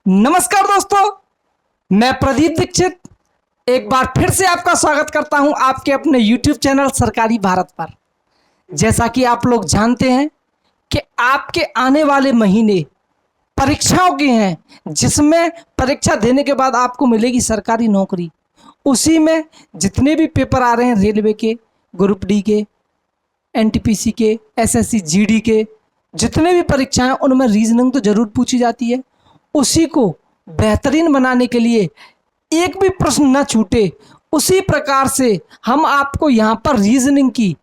नमस्कार दोस्तों, मैं प्रदीप दीक्षित एक बार फिर से आपका स्वागत करता हूं आपके अपने YouTube चैनल सरकारी भारत पर। जैसा कि आप लोग जानते हैं कि आपके आने वाले महीने परीक्षाओं के हैं, जिसमें परीक्षा देने के बाद आपको मिलेगी सरकारी नौकरी। उसी में जितने भी पेपर आ रहे हैं, रेलवे के, ग्रुप डी के, एनटीपीसी के, एसएससी जीडी के, जितने भी परीक्षाएं, उनमें रीजनिंग तो जरूर पूछी जाती है। उसी को बेहतरीन बनाने के लिए एक भी प्रश्न न छूटे, उसी प्रकार से हम आपको यहाँ पर रीजनिंग की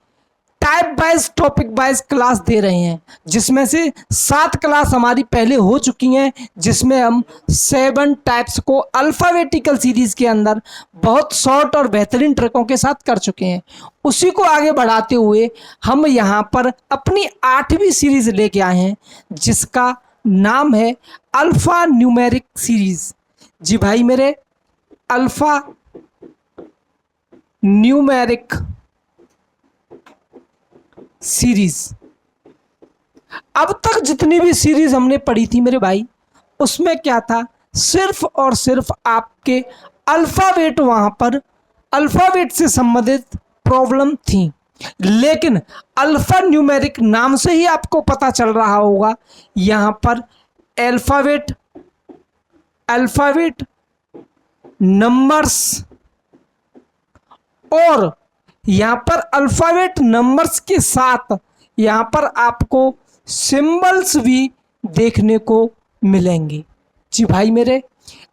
type wise, topic wise class दे रहे हैं, जिसमें से 7 क्लास हमारी पहले हो चुकी हैं, जिसमें हम 7 टाइप्स को अल्फ़ाबेटिकल सीरीज के अंदर बहुत शॉर्ट और बेहतरीन ट्रिकों के साथ कर चुके हैं। उसी को आगे बढ़ाते हुए हम यहाँ पर अपनी 8वीं सीरीज लेके आए हैं, जिसका नाम है अल्फ़ा न्यूमेरिक सीरीज। जी भाई मेरे, अल्फ़ा न्यूमेरिक सीरीज। अब तक जितनी भी सीरीज हमने पढ़ी थी मेरे भाई, उसमें क्या था, सिर्फ और सिर्फ आपके अल्फ़ाबेट, वहां पर अल्फ़ाबेट से संबंधित प्रॉब्लम थी। लेकिन अल्फ़ा न्यूमेरिक नाम से ही आपको पता चल रहा होगा, यहां पर अल्फ़ाबेट, अल्फ़ाबेट, नंबर्स और यहाँ पर अल्फ़ाबेट नंबर्स के साथ यहाँ पर आपको सिंबल्स भी देखने को मिलेंगे। जी भाई मेरे,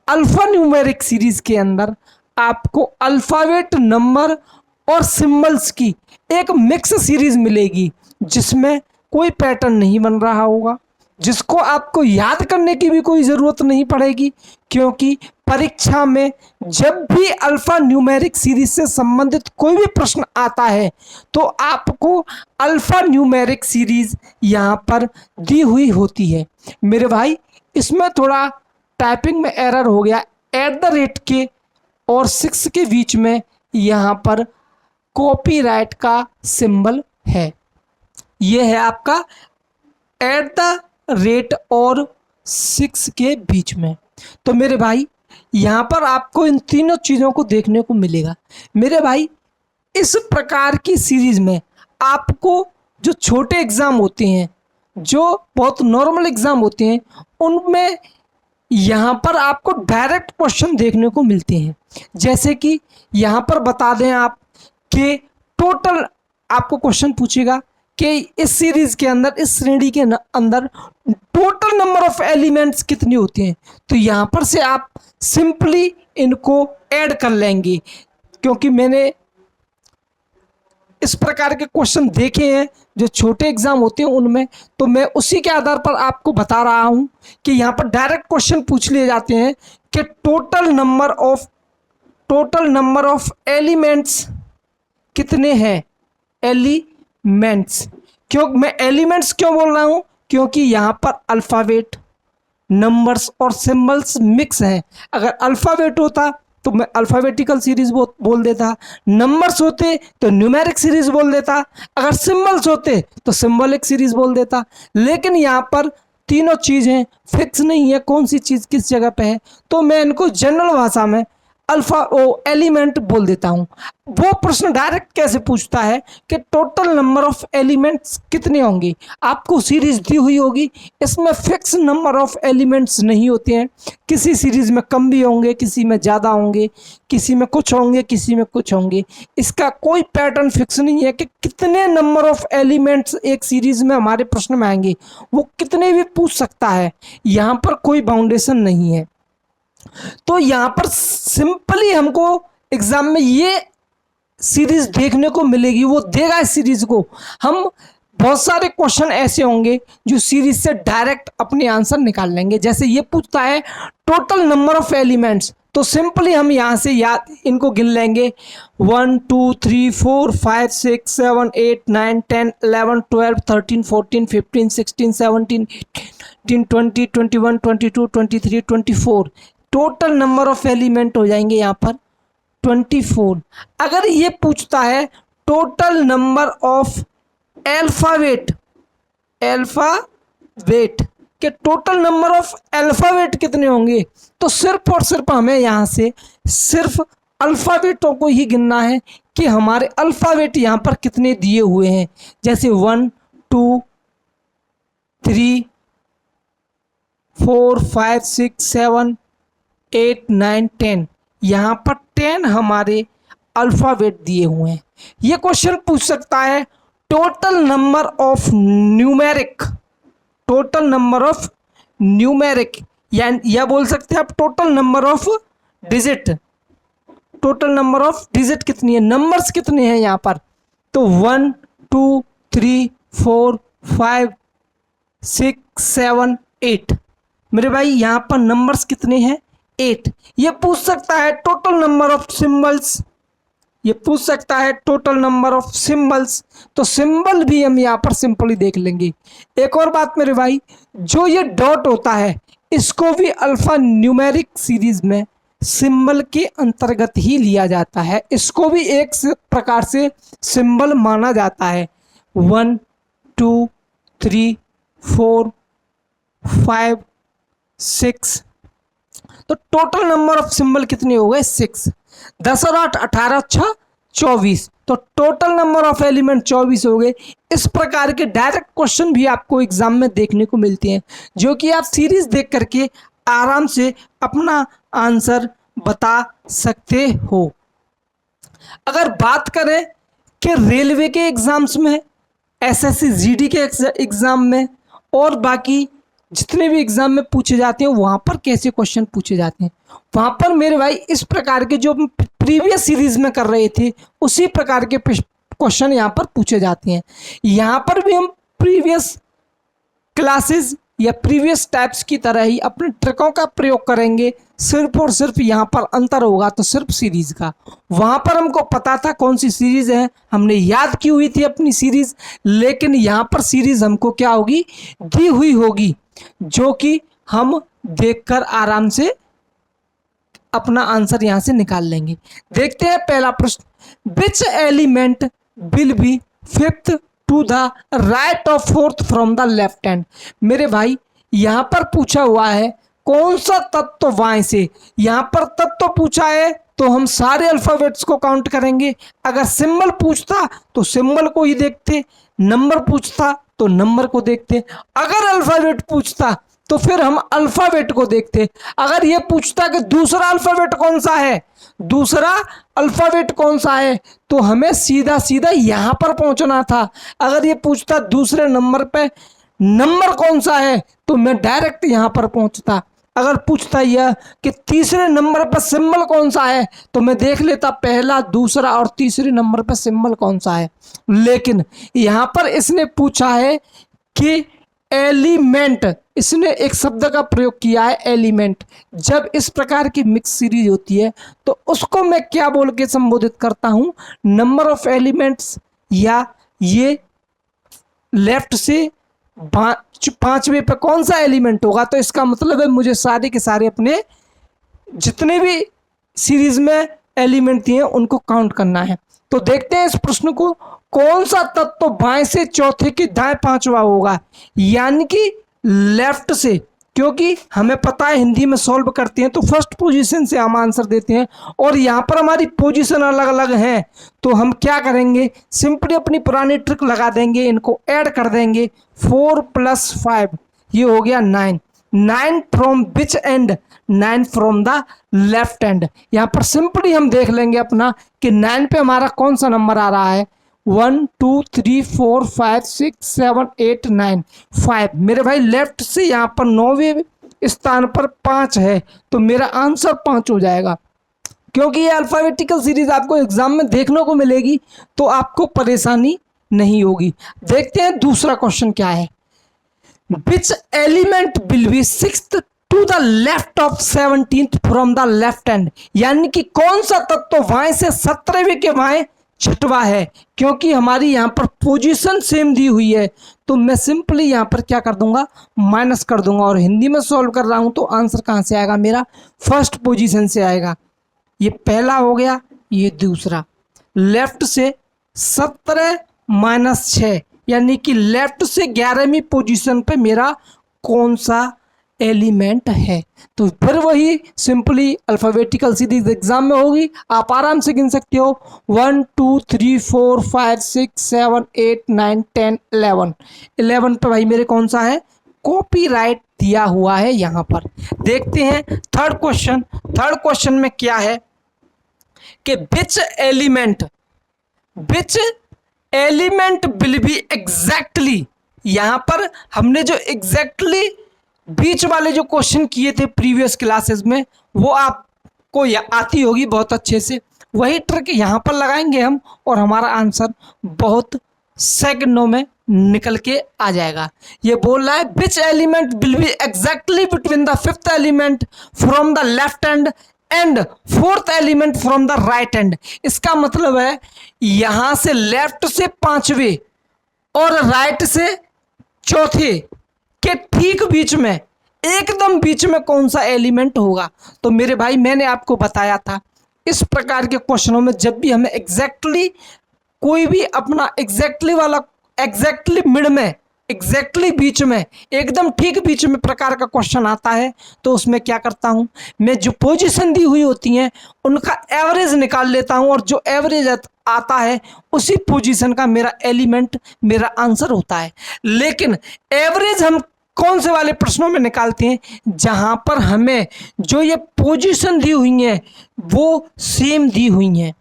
अल्फ़ा न्यूमेरिक सीरीज के अंदर आपको अल्फ़ाबेट, नंबर और सिंबल्स की एक मिक्स सीरीज मिलेगी, जिसमें कोई पैटर्न नहीं बन रहा होगा, जिसको आपको याद करने की भी कोई ज़रूरत नहीं पड़ेगी, क्योंकि परीक्षा में जब भी अल्फ़ा न्यूमेरिक सीरीज से संबंधित कोई भी प्रश्न आता है तो आपको अल्फ़ा न्यूमेरिक सीरीज यहाँ पर दी हुई होती है। मेरे भाई, इसमें थोड़ा टाइपिंग में एरर हो गया, @ के और 6 के बीच में यहाँ पर कॉपीराइट का सिंबल है। ये है आपका @ और 6 के बीच में। तो मेरे भाई, यहाँ पर आपको इन तीनों चीज़ों को देखने को मिलेगा। मेरे भाई, इस प्रकार की सीरीज में आपको जो छोटे एग्ज़ाम होते हैं, जो बहुत नॉर्मल एग्ज़ाम होते हैं, उनमें यहाँ पर आपको डायरेक्ट क्वेश्चन देखने को मिलते हैं। जैसे कि यहाँ पर बता दें आप कि टोटल आपको क्वेश्चन पूछेगा कि इस सीरीज के अंदर, इस श्रेणी के अंदर टोटल नंबर ऑफ एलिमेंट्स कितने होते हैं। तो यहाँ पर से आप सिंपली इनको ऐड कर लेंगे, क्योंकि मैंने इस प्रकार के क्वेश्चन देखे हैं जो छोटे एग्जाम होते हैं उनमें, तो मैं उसी के आधार पर आपको बता रहा हूँ कि यहाँ पर डायरेक्ट क्वेश्चन पूछ लिए जाते हैं कि टोटल नंबर ऑफ एलिमेंट्स कितने हैं। एलिमेंट्स, क्यों मैं एलिमेंट्स क्यों बोल रहा हूँ, क्योंकि यहाँ पर अल्फ़ाबेट, नंबर्स और सिंबल्स मिक्स हैं। अगर अल्फ़ाबेट होता तो मैं अल्फ़ाबेटिकल सीरीज बोल देता, नंबर्स होते तो न्यूमेरिक सीरीज बोल देता, अगर सिंबल्स होते तो सिंबलिक सीरीज बोल देता। लेकिन यहाँ पर तीनों चीज़ें फिक्स नहीं है कौन सी चीज़ किस जगह पे है, तो मैं इनको जनरल भाषा में एलिमेंट बोल देता हूँ। वो प्रश्न डायरेक्ट कैसे पूछता है कि टोटल नंबर ऑफ एलिमेंट्स कितने होंगे। आपको सीरीज दी हुई होगी, इसमें फिक्स नंबर ऑफ एलिमेंट्स नहीं होते हैं, किसी सीरीज में कम भी होंगे, किसी में ज़्यादा होंगे, किसी में कुछ होंगे, किसी में कुछ होंगे। इसका कोई पैटर्न फिक्स नहीं है कि कितने नंबर ऑफ एलिमेंट्स एक सीरीज में हमारे प्रश्न में आएंगे, वो कितने भी पूछ सकता है, यहाँ पर कोई बाउंडेशन नहीं है। तो यहाँ पर सिंपली हमको एग्जाम में ये सीरीज देखने को मिलेगी, वो देगा इस सीरीज को। हम बहुत सारे क्वेश्चन ऐसे होंगे जो सीरीज से डायरेक्ट अपने आंसर निकाल लेंगे। जैसे ये पूछता है टोटल नंबर ऑफ एलिमेंट्स, तो सिंपली हम यहाँ से याद इनको गिन लेंगे, 1 2 3 4 5 6 7 8 9 10 11 12 13 14 15 16 17 18 20 21 22 23 24। टोटल नंबर ऑफ एलिमेंट हो जाएंगे यहाँ पर 24। अगर ये पूछता है टोटल नंबर ऑफ अल्फ़ाबेट कि टोटल नंबर ऑफ अल्फ़ाबेट कितने होंगे, तो सिर्फ और सिर्फ हमें यहाँ से सिर्फ अल्फ़ाबेटों को ही गिनना है कि हमारे अल्फ़ाबेट यहाँ पर कितने दिए हुए हैं। जैसे 1 2 3 4 5 6 7 8 9 10, यहाँ पर 10 हमारे अल्फ़ाबेट दिए हुए हैं। ये क्वेश्चन पूछ सकता है total number of numeric, total number of numeric, या बोल सकते हैं आप total number of digit, total number of digit कितनी है, नंबर्स कितने हैं यहाँ पर। तो 1 2 3 4 5 6 7 8, मेरे भाई यहाँ पर नंबर्स कितने हैं 8। ये पूछ सकता है टोटल नंबर ऑफ सिंबल्स, ये पूछ सकता है टोटल नंबर ऑफ सिंबल्स, तो सिंबल भी हम यहाँ पर सिंपली देख लेंगे। एक और बात मेरे भाई, जो ये डॉट होता है इसको भी अल्फा न्यूमेरिक सीरीज में सिंबल के अंतर्गत ही लिया जाता है, इसको भी एक प्रकार से सिंबल माना जाता है। 1 2 3 4 5 6, तो टोटल नंबर ऑफ सिंबल कितने हो गए 6। 10 और 8 18 6 24, तो टोटल नंबर ऑफ एलिमेंट 24 हो गए। इस प्रकार के डायरेक्ट क्वेश्चन भी आपको एग्जाम में देखने को मिलते हैं, जो कि आप सीरीज देख करके आराम से अपना आंसर बता सकते हो। अगर बात करें कि रेलवे के एग्जाम्स में, एसएससी जीडी के एग्जाम में और बाकी जितने भी एग्जाम में पूछे जाते हैं वहाँ पर कैसे क्वेश्चन पूछे जाते हैं, वहाँ पर मेरे भाई इस प्रकार के जो प्रीवियस सीरीज में कर रहे थे उसी प्रकार के क्वेश्चन यहाँ पर पूछे जाते हैं। यहाँ पर भी हम प्रीवियस क्लासेस या प्रीवियस टाइप्स की तरह ही अपने ट्रिकों का प्रयोग करेंगे, सिर्फ और सिर्फ यहाँ पर अंतर होगा तो सिर्फ सीरीज का। वहाँ पर हमको पता था कौन सी सीरीज है, हमने याद की हुई थी अपनी सीरीज, लेकिन यहाँ पर सीरीज हमको क्या होगी, दी हुई होगी, जो कि हम देखकर आराम से अपना आंसर यहाँ से निकाल लेंगे। देखते हैं पहला प्रश्न, which element will be fifth to the right of fourth from the left hand. मेरे भाई यहाँ पर पूछा हुआ है कौन सा तत्व बाएं से, यहाँ पर तत्व पूछा है तो हम सारे अल्फाबेट्स को काउंट करेंगे। अगर सिंबल पूछता तो सिंबल को ही देखते, नंबर पूछता तो नंबर को देखते, अगर अल्फाबेट पूछता तो फिर हम अल्फाबेट को देखते। अगर ये पूछता कि दूसरा अल्फाबेट कौन सा है, दूसरा अल्फाबेट कौन सा है, तो हमें सीधा सीधा यहाँ पर पहुंचना था। अगर ये पूछता दूसरे नंबर पे नंबर कौन सा है तो मैं डायरेक्ट यहाँ पर पहुंचता। अगर पूछता यह कि तीसरे नंबर पर सिंबल कौन सा है तो मैं देख लेता पहला, दूसरा और तीसरे नंबर पर सिंबल कौन सा है। लेकिन यहाँ पर इसने पूछा है कि एलिमेंट, इसने एक शब्द का प्रयोग किया है एलिमेंट। जब इस प्रकार की मिक्स सीरीज होती है तो उसको मैं क्या बोल के संबोधित करता हूँ, नंबर ऑफ एलिमेंट्स, या ये लेफ्ट से पांचवें पे कौन सा एलिमेंट होगा, तो इसका मतलब है मुझे सारे के सारे अपने जितने भी सीरीज में एलिमेंट दिए उनको काउंट करना है। तो देखते हैं इस प्रश्न को, कौन सा तत्व बाएं से चौथे के दाएं पांचवा होगा, यानी कि लेफ्ट से, क्योंकि हमें पता है हिंदी में सॉल्व करते हैं तो फर्स्ट पोजीशन से हम आंसर देते हैं और यहाँ पर हमारी पोजीशन अलग अलग हैं, तो हम क्या करेंगे, सिंपली अपनी पुरानी ट्रिक लगा देंगे, इनको ऐड कर देंगे। 4 + 5 ये हो गया 9। 9 from which and, 9 from the left and. यहाँ पर सिंपली हम देख लेंगे अपना कि 9 पे हमारा कौन सा नंबर आ रहा है, 1 2 3 4 5 6 7 8 9 5। मेरे भाई लेफ्ट से यहाँ पर 9वें स्थान पर 5 है तो मेरा आंसर 5 हो जाएगा। क्योंकि ये अल्फाबेटिकल सीरीज आपको एग्जाम में देखने को मिलेगी तो आपको परेशानी नहीं होगी। देखते हैं दूसरा क्वेश्चन क्या है, which element will be sixth to the left of 17th from the left hand, यानी कि कौन सा तत्व बाएं से 17वें के बाएं छठवा है। क्योंकि हमारी यहाँ पर पोजीशन सेम दी हुई है तो मैं सिंपली यहाँ पर क्या कर दूंगा, माइनस कर दूंगा, और हिंदी में सॉल्व कर रहा हूँ तो आंसर कहाँ से आएगा, मेरा फर्स्ट पोजीशन से आएगा। ये पहला हो गया, ये दूसरा। लेफ्ट से 17 - 6 यानी कि लेफ्ट से 11वीं पोजीशन पे मेरा कौन सा एलिमेंट है। तो फिर वही सिंपली अल्फ़ाबेटिकल सीरीज एग्जाम में होगी, आप आराम से गिन सकते हो 1 2 3 4 5 6 7 8 9 10 11। 11 पे भाई मेरे कौन सा है, कॉपीराइट दिया हुआ है यहाँ पर। देखते हैं थर्ड क्वेश्चन। थर्ड क्वेश्चन में क्या है कि विच एलिमेंट विल बी एग्जैक्टली, यहां पर हमने जो एग्जैक्टली बीच वाले जो क्वेश्चन किए थे प्रीवियस क्लासेस में, वो आपको आती होगी बहुत अच्छे से, वही ट्रिक यहां पर लगाएंगे हम और हमारा आंसर बहुत सेकंडों में निकल के आ जाएगा। ये बोल रहा है which element will B exactly between the fifth element from the left hand and fourth element from the right hand. इसका मतलब है यहां से लेफ्ट से पांचवे और राइट से चौथे के ठीक बीच में, एकदम बीच में कौन सा एलिमेंट होगा। तो मेरे भाई मैंने आपको बताया था इस प्रकार के क्वेश्चनों में जब भी हमें एग्जैक्टली कोई भी अपना एग्जैक्टली वाला, एग्जैक्टली मिड में, एग्जैक्टली बीच में, एकदम ठीक बीच में प्रकार का क्वेश्चन आता है, तो उसमें क्या करता हूं मैं, जो पोजीशन दी हुई होती हैं उनका एवरेज निकाल लेता हूं और जो एवरेज आता है उसी पोजीशन का मेरा एलिमेंट मेरा आंसर होता है। लेकिन एवरेज हम कौन से वाले प्रश्नों में निकालते हैं, जहां पर हमें जो ये पोजीशन दी हुई है वो सेम दी हुई है।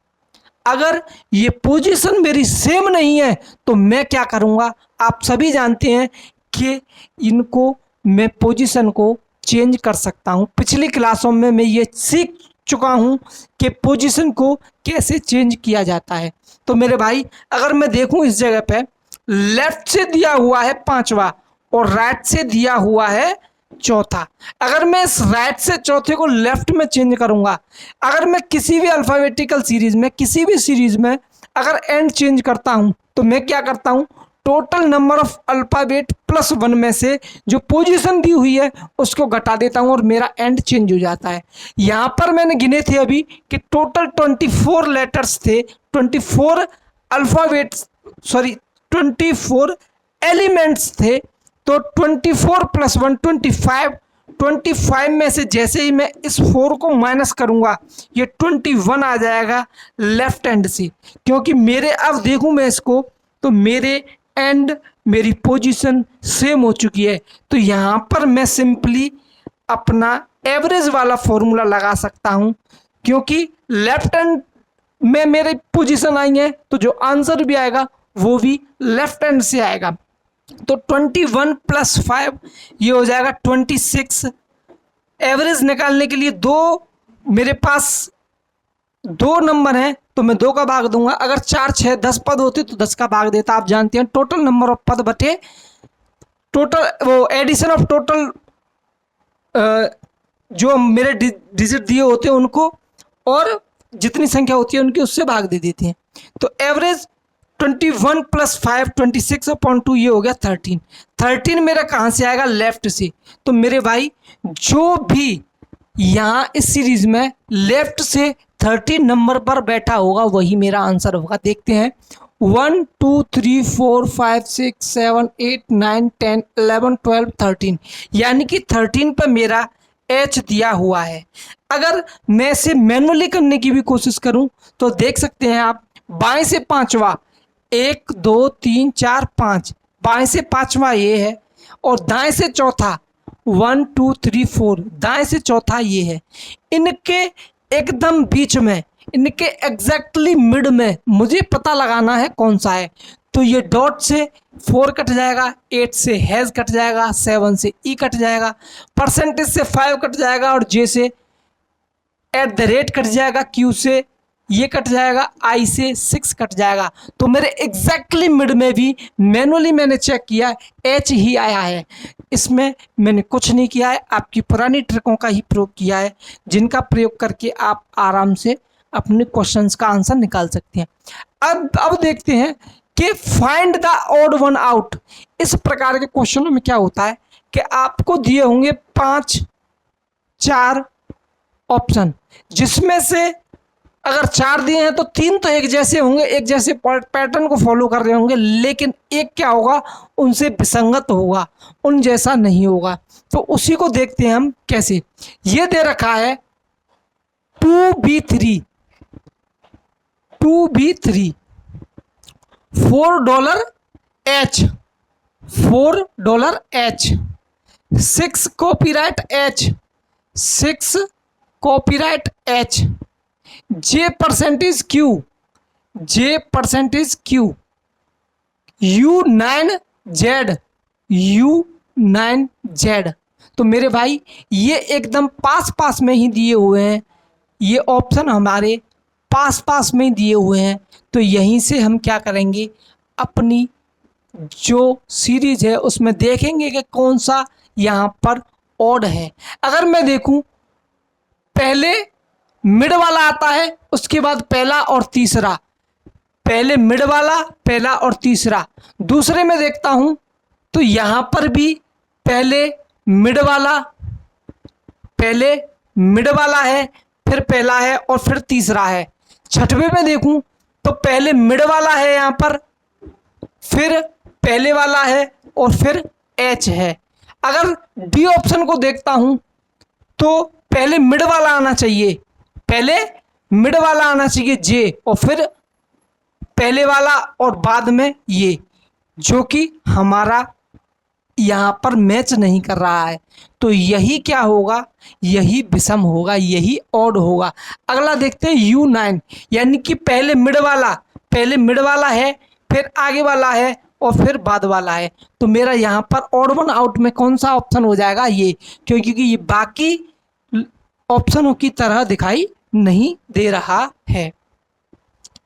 अगर ये पोजीशन मेरी सेम नहीं है तो मैं क्या करूंगा, आप सभी जानते हैं कि इनको मैं पोजीशन को चेंज कर सकता हूं। पिछली क्लासों में मैं ये सीख चुका हूं कि पोजीशन को कैसे चेंज किया जाता है। तो मेरे भाई अगर मैं देखूं इस जगह पे लेफ्ट से दिया हुआ है पांचवा और राइट से दिया हुआ है चौथा, अगर मैं इस राइट से चौथे को लेफ्ट में चेंज करूंगा, अगर मैं किसी भी अल्फाबेटिकल सीरीज में, किसी भी सीरीज में अगर एंड चेंज करता हूं तो मैं क्या करता हूं, total number of alphabet plus 1 में से जो पोजीशन दी हुई है उसको घटा देता हूं और मेरा एंड चेंज हो जाता है। यहां पर मैंने गिने थे अभी कि टोटल 24 लेटर्स थे, 24 अल्फाबेट्स, सॉरी 24 एलिमेंट्स थे। तो 24 प्लस 1 25 में से जैसे ही मैं इस 4 को माइनस करूंगा ये 21 आ जाएगा लेफ्ट हैंड से, क्योंकि मेरे अब देखूं मैं इसको तो मेरे एंड मेरी पोजीशन सेम हो चुकी है। तो यहाँ पर मैं सिंपली अपना एवरेज वाला फॉर्मूला लगा सकता हूँ, क्योंकि लेफ्ट हैंड में मेरी पोजीशन आई है तो जो आंसर भी आएगा वो भी लेफ्ट हैंड से आएगा। तो 21 प्लस 5 ये हो जाएगा 26। एवरेज निकालने के लिए मेरे पास 2 नंबर हैं तो मैं 2 का भाग दूंगा। अगर 4 6 10 पद होते तो 10 का भाग देता। आप जानते हैं टोटल नंबर ऑफ पद बटे टोटल वो एडिशन ऑफ टोटल जो मेरे डिजिट दिए होते हैं उनको और जितनी संख्या होती है उनकी उससे भाग दे देते हैं। तो एवरेज 21 प्लस 5 26/2 ये हो गया 13। 13 मेरा कहाँ से आएगा, लेफ्ट से। तो मेरे भाई जो भी यहाँ इस सीरीज में लेफ्ट से 13 नंबर पर बैठा होगा वही मेरा आंसर होगा। देखते हैं 1 2 3 4 5 6 7 8 9 10 11 12 13, यानी कि 13 पर मेरा एच दिया हुआ है। अगर मैं इसे मैनुअली करने की भी कोशिश करूं तो देख सकते हैं आप, बाएं से पांचवा 1 2 3 4 5, बाएं से पांचवा ये है और दाएं से चौथा 1 2 3 4, दाएं से चौथा ये है। इनके एकदम बीच में, इनके एग्जैक्टली मिड में मुझे पता लगाना है कौन सा है। तो ये डॉट से 4 कट जाएगा, 8 से हैज कट जाएगा, 7 से ई कट जाएगा, परसेंटेज से 5 कट जाएगा और जे से @ कट जाएगा, क्यू से ये कट जाएगा, आई से 6 कट जाएगा। तो मेरे एग्जैक्टली मिड में भी मैनुअली मैंने चेक किया, एच ही आया है। इसमें मैंने कुछ नहीं किया है, आपकी पुरानी ट्रिकों का ही प्रयोग किया है, जिनका प्रयोग करके आप आराम से अपने क्वेश्चंस का आंसर निकाल सकते हैं। अब देखते हैं कि find the odd one out. इस प्रकार के क्वेश्चनों में क्या होता है कि आपको दिए होंगे 5 4 ऑप्शन, जिसमें से अगर 4 दिए हैं तो 3 तो एक जैसे होंगे, एक जैसे पैटर्न को फॉलो कर रहे होंगे, लेकिन एक क्या होगा, उनसे विसंगत होगा, उन जैसा नहीं होगा। तो उसी को देखते हैं हम कैसे। ये दे रखा है 2B3, 2B3 $4 H, $4 H, 6 copyright H, 6 copyright H, J percentage Q, J percentage Q, U9Z, U9Z। तो मेरे भाई ये एकदम पास पास में ही दिए हुए हैं, ये ऑप्शन हमारे पास पास में दिए हुए हैं। तो यहीं से हम क्या करेंगे, अपनी जो सीरीज है उसमें देखेंगे कि कौन सा यहाँ पर ऑड है। अगर मैं देखूं, पहले मिड वाला आता है, उसके बाद पहला और तीसरा, पहले मिड वाला, पहला और तीसरा। दूसरे में देखता हूं तो यहां पर भी पहले मिड वाला, पहले मिड वाला है, फिर पहला है और फिर तीसरा है। छठवें में देखूं तो पहले मिड वाला है यहां पर, फिर पहले वाला है और फिर एच है। अगर डी ऑप्शन को देखता हूं तो पहले मिड वाला आना चाहिए, पहले मिड वाला आना चाहिए जे, और फिर पहले वाला और बाद में ये, जो कि हमारा यहां पर मैच नहीं कर रहा है। तो यही क्या होगा, यही विषम होगा, यही ऑड होगा। अगला देखते हैं U9, यानी कि पहले मिड वाला, पहले मिड वाला है, फिर आगे वाला है और फिर बाद वाला है। तो मेरा यहाँ पर ऑड वन आउट में कौन सा ऑप्शन हो जाएगा, ये, क्योंकि ये बाकी ऑप्शनों की तरह दिखाई नहीं दे रहा है।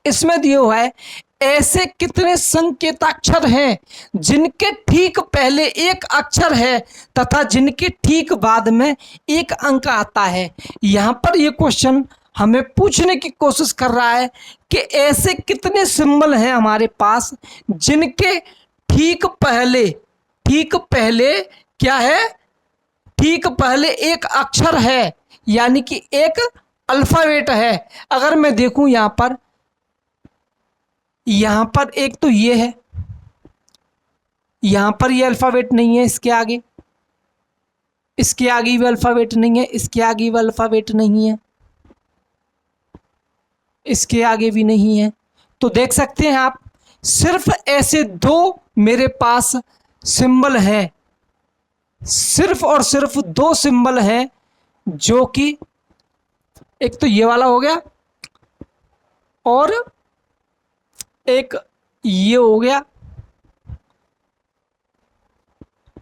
इसमें दिया हुआ है ऐसे कितने संकेताक्षर हैं जिनके ठीक पहले एक अक्षर है तथा जिनके ठीक बाद में एक अंक आता है। यहाँ पर ये क्वेश्चन हमें पूछने की कोशिश कर रहा है कि ऐसे कितने सिंबल हैं हमारे पास जिनके ठीक पहले, ठीक पहले क्या है, ठीक पहले एक अक्षर है, यानी कि एक अल्फाबेट है। अगर मैं देखूं यहां पर एक तो ये है, यहां पर ये अल्फाबेट नहीं है, इसके आगे, इसके आगे भी अल्फाबेट नहीं है, इसके आगे भी अल्फाबेट नहीं है, इसके आगे भी नहीं है। तो देख सकते हैं आप, सिर्फ ऐसे दो मेरे पास सिंबल हैं, सिर्फ और सिर्फ दो सिंबल हैं, जो कि एक तो ये वाला हो गया और एक ये हो गया।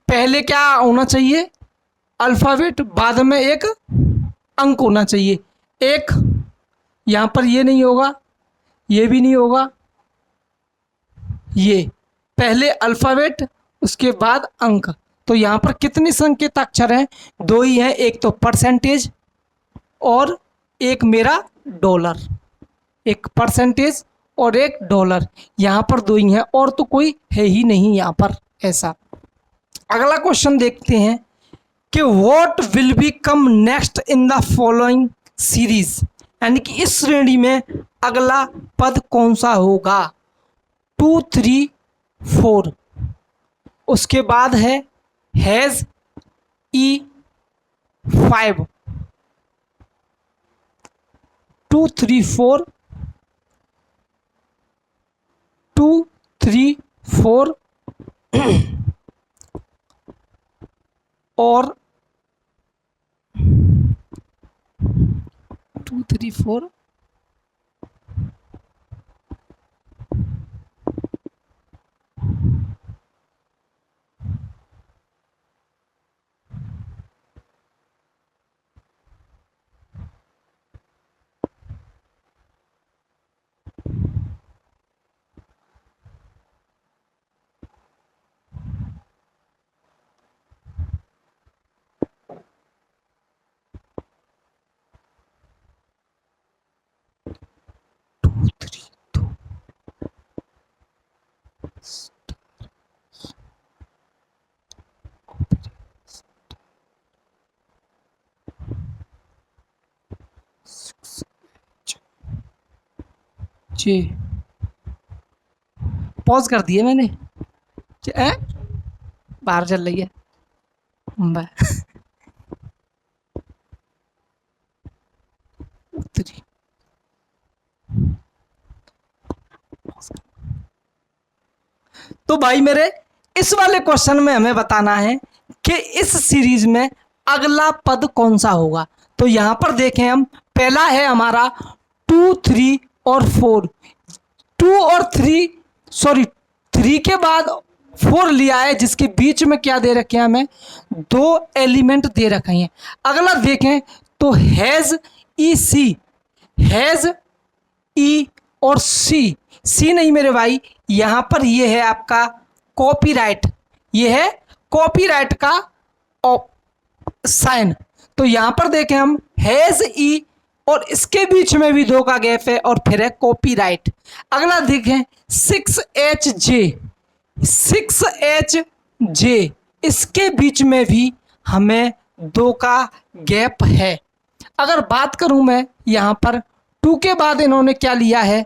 पहले क्या होना चाहिए, अल्फाबेट, बाद में एक अंक होना चाहिए। एक यहां पर ये नहीं होगा, ये भी नहीं होगा, ये पहले अल्फाबेट उसके बाद अंक। तो यहां पर कितने संकेताक्षर हैं, दो ही हैं, एक तो परसेंटेज और एक मेरा डॉलर, एक परसेंटेज और एक डॉलर, यहां पर दो ही हैं और तो कोई है ही नहीं यहां पर ऐसा। अगला क्वेश्चन देखते हैं कि what will be come next in the following series, यानी कि इस श्रेणी में अगला पद कौन सा होगा। 2 3 4, उसके बाद है हैज E5, 2 3 4, 2 3 4 और 2 3 4, जे, पॉज कर दिए मैंने। बाहर चल रही है। थ्री, तो भाई मेरे इस वाले क्वेश्चन में हमें बताना है कि इस सीरीज में अगला पद कौन सा होगा। तो यहां पर देखें हम, पहला है हमारा 2, 3 और 4। 2 और 3, सॉरी 3 के बाद 4 लिया है, जिसके बीच में क्या दे रखे हैं हमें, 2 एलिमेंट दे रखे हैं। अगला देखें तो हैज ई सी, हैज ई और सी, सी नहीं मेरे भाई, यहां पर ये है आपका कॉपीराइट, ये है कॉपीराइट का साइन। तो यहां पर देखें हम हैज ई और इसके बीच में भी 2 का गैप है और फिर है कॉपीराइट। अगला देखें 6H J, 6H J, इसके बीच में भी हमें 2 का गैप है। अगर बात करूं मैं यहां पर 2 के बाद इन्होंने क्या लिया है,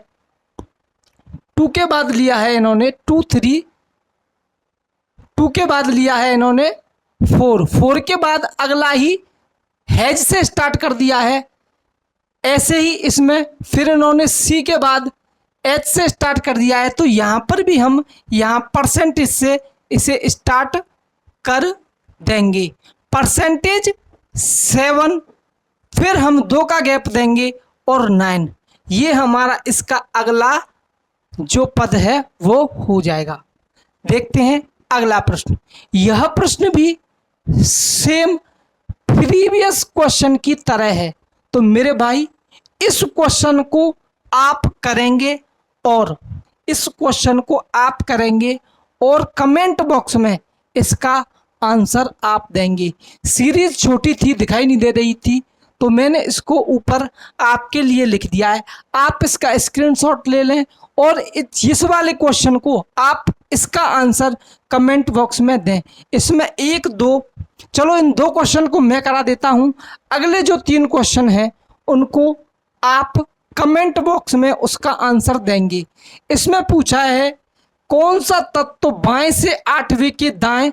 2 के बाद लिया है इन्होंने 2, 3, 2 के बाद लिया है इन्होंने 4, 4 के बाद अगला ही हैज से स्टार्ट कर दिया है। ऐसे ही इसमें फिर इन्होंने सी के बाद एच से स्टार्ट कर दिया है। तो यहां पर भी हम यहां परसेंटेज से इसे स्टार्ट कर देंगे, परसेंटेज 7, फिर हम 2 का गैप देंगे और 9। ये हमारा इसका अगला जो पद है वो हो जाएगा। देखते हैं अगला प्रश्न। यह प्रश्न भी सेम प्रीवियस क्वेश्चन की तरह है। तो मेरे भाई इस क्वेश्चन को आप करेंगे और इस क्वेश्चन को आप करेंगे और कमेंट बॉक्स में इसका आंसर आप देंगे। सीरीज छोटी थी, दिखाई नहीं दे रही थी, तो मैंने इसको ऊपर आपके लिए लिख दिया है। आप इसका स्क्रीनशॉट ले लें और इस वाले क्वेश्चन को आप इसका आंसर कमेंट बॉक्स में दें। इसमें 1, 2, चलो इन 2 क्वेश्चन को मैं करा देता हूं। अगले जो 3 क्वेश्चन हैं उनको आप कमेंट बॉक्स में उसका आंसर देंगे। इसमें पूछा है कौन सा तत्व बाएं से 8वें के दाएं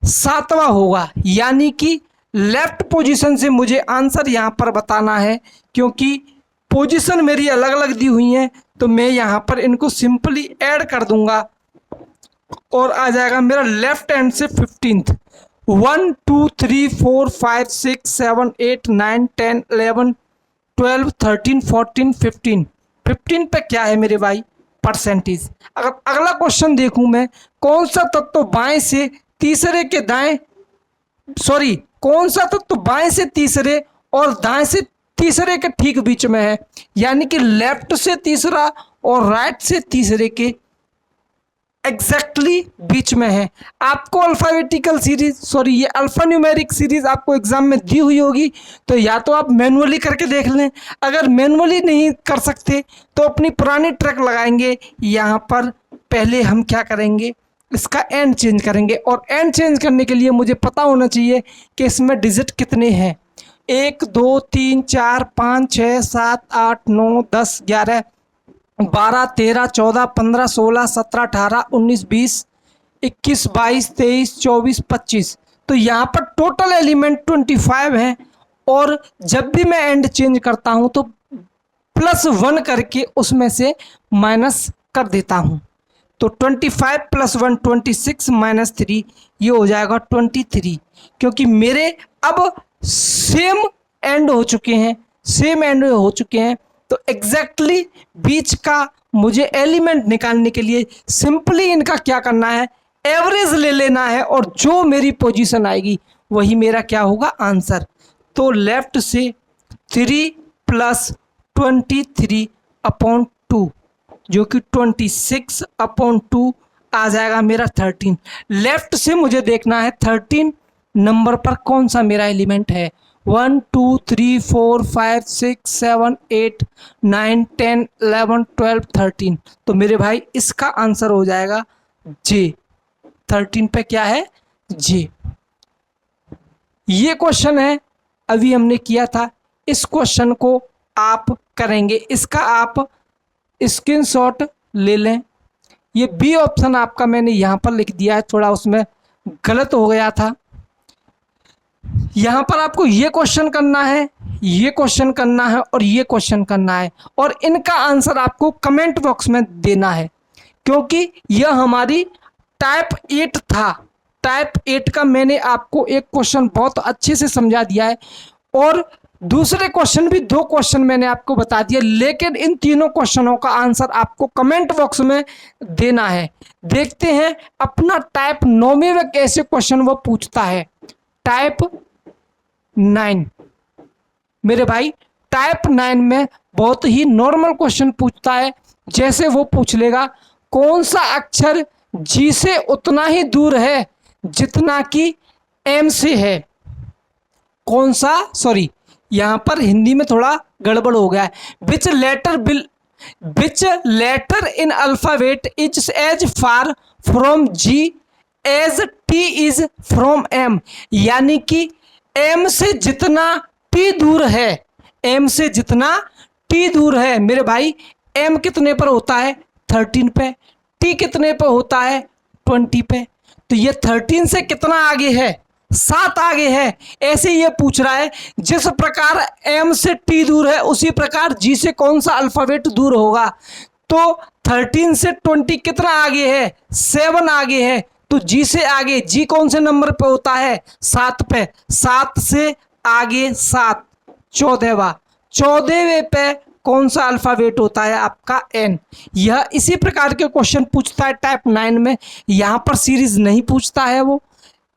7वां होगा, यानी कि लेफ्ट पोजीशन से मुझे आंसर यहां पर बताना है। क्योंकि पोजीशन मेरी अलग अलग दी हुई है तो मैं यहां पर इनको सिंपली ऐड कर दूंगा और आ जाएगा मेरा लेफ्ट हैंड से 15th। 1, 2, 3, 4, 5, 6, 7, 8, 9, 10, 11, 12, 13, 14, 15। 15 पे क्या है मेरे भाई, परसेंटेज। अगर अगला क्वेश्चन देखूं मैं, कौन सा तत्व बाएं से तीसरे के दाएं, सॉरी कौन सा तत्व बाएं से तीसरे और दाएं से तीसरे के ठीक बीच में है, यानी कि लेफ्ट से तीसरा और राइट से तीसरे के एग्जैक्टली बीच में है। आपको अल्फाबेटिकल सीरीज, सॉरी ये अल्फा न्यूमेरिक सीरीज आपको एग्जाम में दी हुई होगी, तो या तो आप मैनुअली करके देख लें। अगर मैनुअली नहीं कर सकते तो अपनी पुरानी ट्रैक लगाएंगे। यहाँ पर पहले हम क्या करेंगे, इसका एंड चेंज करेंगे और एंड चेंज करने के लिए मुझे पता होना चाहिए कि इसमें डिजिट कितने हैं। 1, 2, 3, 4, 5, 6, 7, 8, 9, 10, 11, 12, 13, 14, 15, 16, 17, 18, 19, 20, 21, 22, 23, 24, 25। तो यहाँ पर टोटल एलिमेंट 25 हैं और जब भी मैं एंड चेंज करता हूँ तो +1 करके उसमें से माइनस कर देता हूँ। तो 25 + 1 26 - 3 ये हो जाएगा 23। क्योंकि मेरे अब सेम एंड हो चुके हैं, सेम एंड हो चुके हैं, तो एग्जैक्टली बीच का मुझे एलिमेंट निकालने के लिए सिंपली इनका क्या करना है, एवरेज ले लेना है और जो मेरी पोजीशन आएगी वही मेरा क्या होगा, आंसर। तो लेफ्ट से 3 + 23/2 जो कि 26/2 आ जाएगा मेरा 13। लेफ्ट से मुझे देखना है 13 नंबर पर कौन सा मेरा एलिमेंट है। 1, 2, 3, 4, 5, 6, 7, 8, 9, 10, 11, 12, 13। तो मेरे भाई इसका आंसर हो जाएगा जे। 13 पे क्या है, जे। ये क्वेश्चन है अभी हमने किया था, इस क्वेश्चन को आप करेंगे, इसका आप स्क्रीनशॉट ले लें। ये बी ऑप्शन आपका मैंने यहाँ पर लिख दिया है, थोड़ा उसमें गलत हो गया था। यहाँ पर आपको ये क्वेश्चन करना है, ये क्वेश्चन करना है और ये क्वेश्चन करना है, और इनका आंसर आपको कमेंट बॉक्स में देना है, क्योंकि यह हमारी टाइप 8 था। टाइप 8 का मैंने आपको एक क्वेश्चन बहुत अच्छे से समझा दिया है, और दूसरे क्वेश्चन भी 2 क्वेश्चन मैंने आपको बता दिया, लेकिन इन तीनों क्वेश्चनों का आंसर आपको कमेंट बॉक्स में देना है। देखते हैं अपना टाइप 9 में कैसे क्वेश्चन वो पूछता है। टाइप 9 मेरे भाई, टाइप 9 में बहुत ही नॉर्मल क्वेश्चन पूछता है। जैसे वो पूछ लेगा कौन सा अक्षर जी से उतना ही दूर है जितना कि एम से है। कौन सा, सॉरी यहाँ पर हिंदी में थोड़ा गड़बड़ हो गया है। Which letter in alphabet is as far from G as T is from M, यानी कि एम से जितना टी दूर है, एम से जितना टी दूर है मेरे भाई, एम कितने पर होता है 13 पे, टी कितने पे होता है 20 पे, तो ये 13 से कितना आगे है, 7 आगे है। ऐसे ये पूछ रहा है जिस प्रकार एम से टी दूर है उसी प्रकार जी से कौन सा अल्फाबेट दूर होगा। तो 13 से 20 कितना आगे है, 7 आगे है, तो जी से आगे, जी कौन से नंबर पे होता है 7 पे, 7 से आगे 7, 14वां, 14वें पे कौन सा अल्फाबेट होता है आपका एन। यह इसी प्रकार के क्वेश्चन पूछता है टाइप 9 में। यहाँ पर सीरीज नहीं पूछता है, वो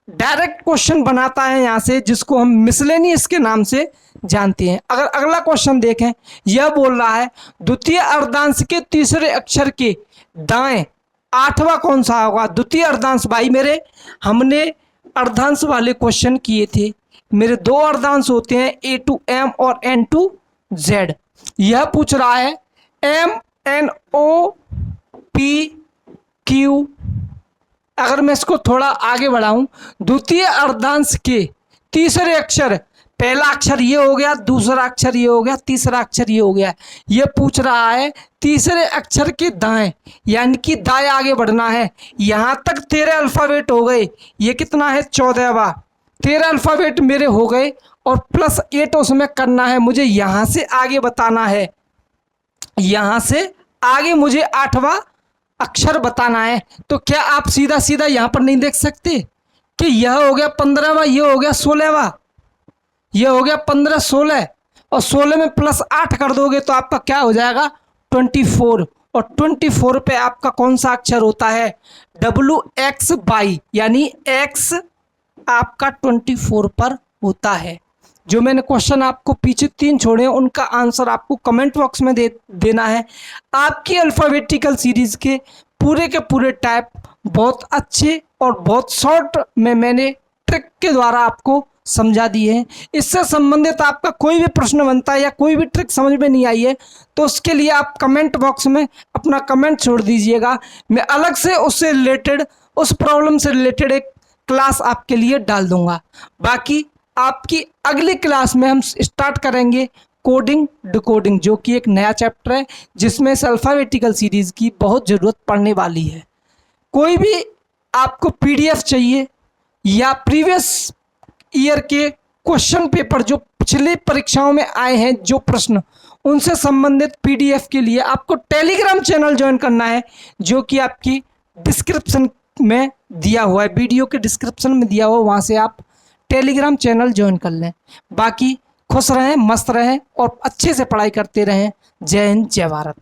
डायरेक्ट क्वेश्चन बनाता है यहाँ से, जिसको हम मिसलेनियस के नाम से जानते हैं। अगर अगला क्वेश्चन देखें, यह बोल रहा है द्वितीय अर्धांश के तीसरे अक्षर के दाएं 8वां कौन सा होगा। द्वितीय अर्धांश भाई मेरे, हमने अर्धांश वाले क्वेश्चन किए थे। मेरे 2 अर्धांश होते हैं, ए टू एम और एन टू जेड। यह पूछ रहा है M N O P Q. अगर मैं इसको थोड़ा आगे बढ़ाऊं, द्वितीय अर्धांश के तीसरे अक्षर, पहला अक्षर ये हो गया, दूसरा अक्षर ये हो गया, तीसरा अक्षर ये हो गया। ये पूछ रहा है तीसरे अक्षर के दाएं, यानी कि दाएं आगे बढ़ना है। यहाँ तक 13 अल्फाबेट हो गए, ये कितना है 14वां, 13 अल्फाबेट मेरे हो गए और प्लस 8 उसमें करना है। मुझे यहाँ से आगे बताना है, यहाँ से आगे मुझे 8वां अक्षर बताना है। तो क्या आप सीधा सीधा यहाँ पर नहीं देख सकते कि यह हो गया 15वां, ये हो गया 16वां, ये हो गया 15, 16 और 16 में प्लस 8 कर दोगे तो आपका क्या हो जाएगा 24, और 24 पे आपका कौन सा अक्षर होता है WX, यानी X आपका 24 पर होता है। जो मैंने क्वेश्चन आपको पीछे 3 छोड़े हैं उनका आंसर आपको कमेंट बॉक्स में देना है। आपकी अल्फ़ाबेटिकल सीरीज़ के पूरे टाइप बहुत अच्छे और बहुत शॉर्ट में मैंने ट्रिक के द्वारा आपको समझा दिए हैं। इससे संबंधित आपका कोई भी प्रश्न बनता है या कोई भी ट्रिक समझ में नहीं आई है तो उसके लिए आप कमेंट बॉक्स में अपना कमेंट छोड़ दीजिएगा। मैं अलग से उससे रिलेटेड, उस प्रॉब्लम से रिलेटेड एक क्लास आपके लिए डाल दूंगा। बाकी आपकी अगली क्लास में हम स्टार्ट करेंगे कोडिंग डिकोडिंग, जो कि एक नया चैप्टर है जिसमें इस अल्फ़ाबेटिकल सीरीज़ की बहुत ज़रूरत पड़ने वाली है। कोई भी आपको PDF चाहिए या प्रीवियस ईयर के क्वेश्चन पेपर जो पिछले परीक्षाओं में आए हैं जो प्रश्न, उनसे संबंधित PDF के लिए आपको टेलीग्राम चैनल ज्वाइन करना है, जो कि आपकी डिस्क्रिप्शन में दिया हुआ है, वीडियो के डिस्क्रिप्शन में दिया हुआ, वहाँ से आप टेलीग्राम चैनल ज्वाइन कर लें। बाकी खुश रहें, मस्त रहें और अच्छे से पढ़ाई करते रहें। जय हिंद, जय भारत।